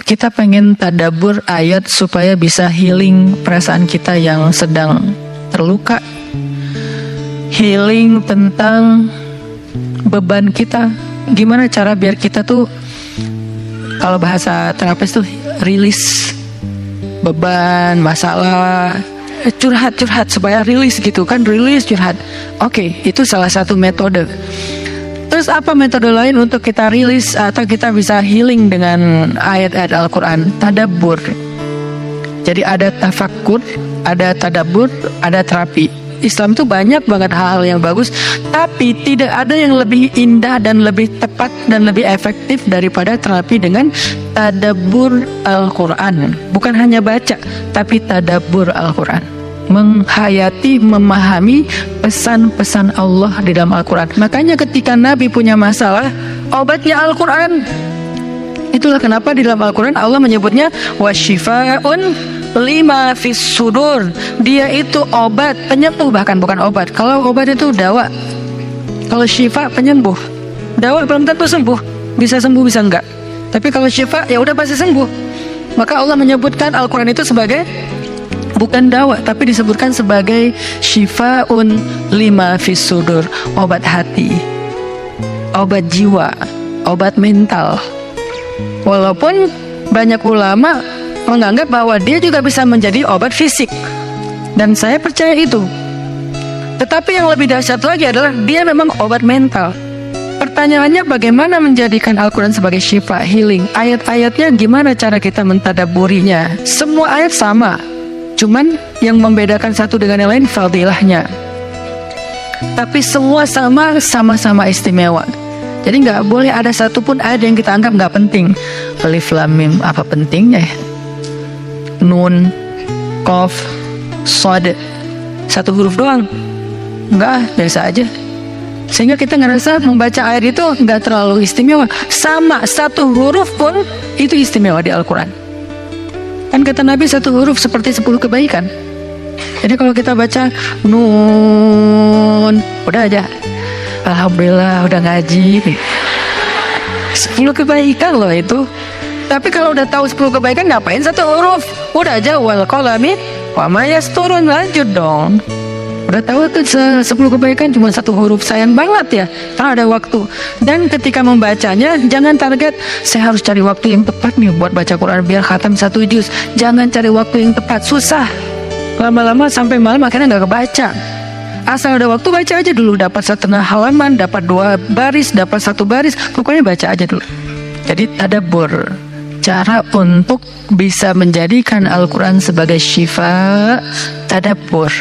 kita pengen tadabbur ayat supaya bisa healing perasaan kita yang sedang terluka, healing tentang beban kita. Gimana cara biar kita tuh, kalau bahasa terapis tuh, rilis beban, masalah, curhat supaya rilis gitu kan, rilis curhat. Oke, itu salah satu metode. Terus apa metode lain untuk kita rilis atau kita bisa healing dengan ayat-ayat Al-Quran? Tadabbur. Jadi ada tafakkur, ada tadabbur, ada terapi. Islam itu banyak banget hal-hal yang bagus, tapi tidak ada yang lebih indah dan lebih tepat dan lebih efektif daripada terapi dengan tadabbur Al-Quran. Bukan hanya baca, tapi tadabbur Al-Quran. Menghayati, memahami pesan-pesan Allah di dalam Al-Quran. Makanya ketika Nabi punya masalah, obatnya Al-Quran. Itulah kenapa di dalam Al-Quran Allah menyebutnya wasyifa'un lima fis sudur. Dia itu obat, penyembuh, bahkan bukan obat. Kalau obat itu dawa, kalau syifa penyembuh. Dawa belum tentu sembuh, bisa sembuh bisa enggak. Tapi kalau syifa ya udah pasti sembuh. Maka Allah menyebutkan Al-Quran itu sebagai bukan dawa, tapi disebutkan sebagai syifaun lima fis sudur, obat hati, obat jiwa, obat mental. Walaupun banyak ulama menganggap bahwa dia juga bisa menjadi obat fisik, dan saya percaya itu. Tetapi yang lebih dahsyat lagi adalah dia memang obat mental. Pertanyaannya, bagaimana menjadikan Al-Quran sebagai syifa, healing? Ayat-ayatnya gimana cara kita mentadabburinya? Semua ayat sama, cuman yang membedakan satu dengan yang lain fadilahnya. Tapi semua sama-sama istimewa. Jadi nggak boleh ada satupun ayat yang kita anggap nggak penting. Alif Lam Mim, apa pentingnya ya? Nun, Qaf, Shad, satu huruf doang. Enggak, biasa aja. Sehingga kita ngerasa membaca ayat itu nggak terlalu istimewa. Sama, satu huruf pun itu istimewa di Al-Quran. Kan kata Nabi, satu huruf seperti 10 kebaikan. Jadi kalau kita baca Nun, udah aja, alhamdulillah udah ngaji. 10 kebaikan loh itu. Tapi kalau udah tahu 10 kebaikan, ngapain satu huruf? Udah aja wal qalami wa ma yasturun, lanjut dong. Udah tahu tuh 10 kebaikan cuma satu huruf, sayang banget ya, tak ada waktu. Dan ketika membacanya, jangan target saya harus cari waktu yang tepat nih buat baca Quran biar khatam 1 juz. Jangan cari waktu yang tepat, susah. Lama-lama sampai malam akhirnya nggak kebaca. Asal ada waktu baca aja dulu, dapat setengah halaman, dapat 2 baris, dapat 1 baris, pokoknya baca aja dulu. Jadi tadabbur, cara untuk bisa menjadikan Al-Quran sebagai syifa, tadabbur.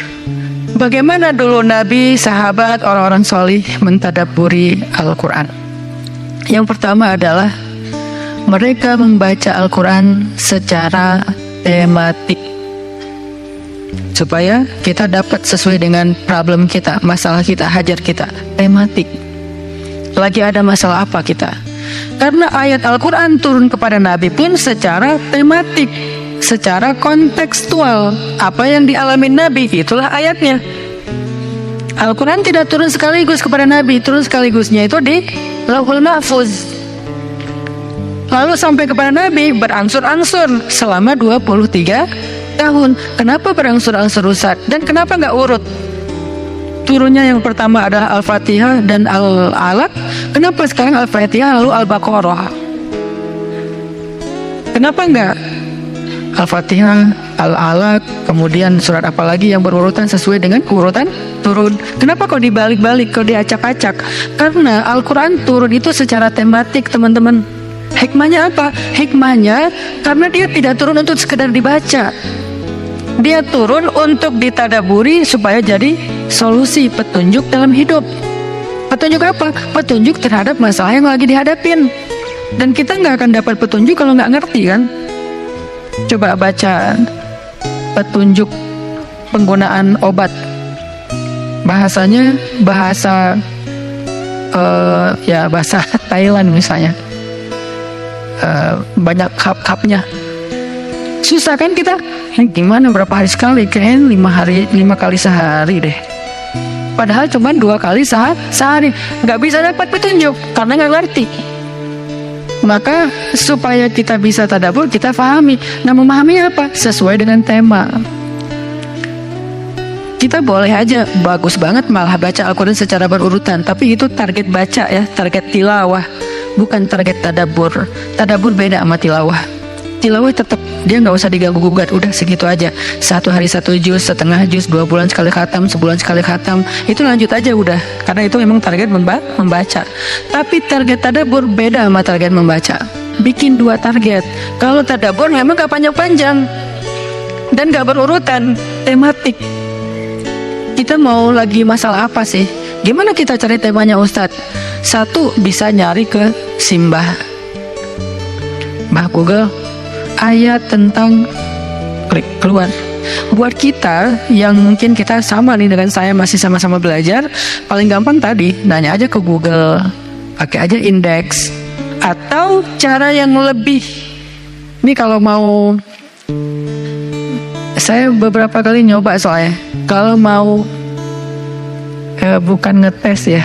Bagaimana dulu Nabi, sahabat, orang-orang solih mentadabburi Al-Quran? Yang pertama adalah mereka membaca Al-Quran secara tematik, supaya kita dapat sesuai dengan problem kita, masalah kita, hajat kita. Tematik. Lagi ada masalah apa kita? Karena ayat Al-Quran turun kepada Nabi pun secara tematik, secara kontekstual. Apa yang dialami Nabi, itulah ayatnya. Al-Quran tidak turun sekaligus kepada Nabi, turun sekaligusnya itu di Lauhul Mahfuz. Lalu sampai kepada Nabi berangsur-angsur selama 23 tahun. Kenapa berangsur-angsur, Ustaz? Dan kenapa nggak urut? Turunnya yang pertama adalah Al-Fatihah dan Al-Alaq. Kenapa sekarang Al-Fatihah lalu Al-Baqarah? Kenapa enggak Al-Fatihah, Al-Alaq, kemudian surat apa lagi yang berurutan sesuai dengan urutan turun? Kenapa kok dibalik-balik, kok diacak-acak? Karena Al-Quran turun itu secara tematik, teman-teman. Hikmahnya apa? Hikmahnya karena dia tidak turun untuk sekedar dibaca. Dia turun untuk ditadaburi supaya jadi solusi, petunjuk dalam hidup. Petunjuk apa? Petunjuk terhadap masalah yang lagi dihadapin. Dan kita nggak akan dapat petunjuk kalau nggak ngerti kan? Coba baca petunjuk penggunaan obat. Bahasanya bahasa bahasa Thailand misalnya. Banyak kap-kapnya. Susah kan kita? Gimana berapa hari sekali? Kayaknya 5 kali sehari deh. Padahal cuma 2 kali sehari. Nggak bisa dapat petunjuk karena nggak ngerti. Maka supaya kita bisa tadabbur, kita pahami. Nah, memahami apa? Sesuai dengan tema. Kita boleh aja bagus banget malah baca Al-Quran secara berurutan, tapi itu target baca ya, target tilawah, bukan target tadabbur. Tadabbur beda sama tilawah. Tilawah tetap dia nggak usah diganggu gugat, udah segitu aja. 1 hari 1 juz, setengah juz, 2 bulan sekali khatam, sebulan sekali khatam, itu lanjut aja udah. Karena itu memang target membaca. Tapi target tadabbur beda sama target membaca. Bikin 2 target. Kalau tadabbur memang gak panjang-panjang dan gak berurutan, tematik. Kita mau lagi masalah apa sih? Gimana kita cari temanya Ustadz? 1, bisa nyari ke Simbah, Mbah Google, ayat tentang, klik keluar. Buat kita yang mungkin kita sama nih dengan saya, masih sama-sama belajar, paling gampang tadi nanya aja ke Google, pakai aja indeks. Atau cara yang lebih, ini kalau mau, saya beberapa kali nyoba soalnya, kalau mau bukan ngetes ya,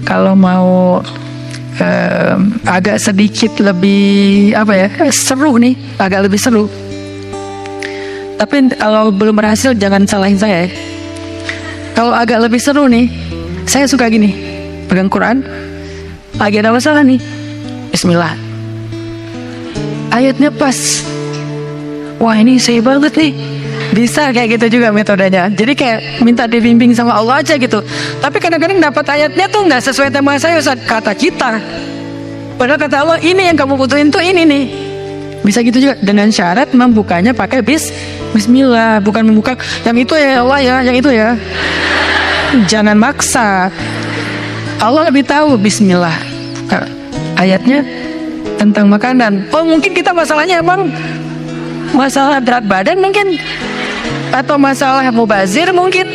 kalau mau agak sedikit lebih apa ya, seru nih, agak lebih seru. Tapi kalau belum berhasil jangan salahin saya ya. Kalau agak lebih seru nih, saya suka gini, pegang Quran, lagi ada masalah nih, Bismillah, ayatnya pas, wah ini saya banget nih. Bisa kayak gitu juga metodenya. Jadi kayak minta dibimbing sama Allah aja gitu. Tapi kadang-kadang dapat ayatnya tuh nggak sesuai tema saya, Ustaz, kata kita. Padahal kata Allah, ini yang kamu butuhin tuh ini nih. Bisa gitu juga, dengan syarat membukanya pakai Bismillah, bukan membuka yang itu ya Allah ya, yang itu ya. Jangan maksa. Allah lebih tahu. Bismillah. Ayatnya tentang makanan. Oh mungkin kita masalahnya emang masalah berat badan mungkin, atau masalah mubazir mungkin,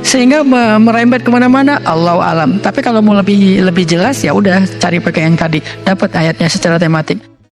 sehingga merembet kemana-mana. Allahu alam. Tapi kalau mau lebih jelas ya udah cari pakai yang tadi, dapat ayatnya secara tematik.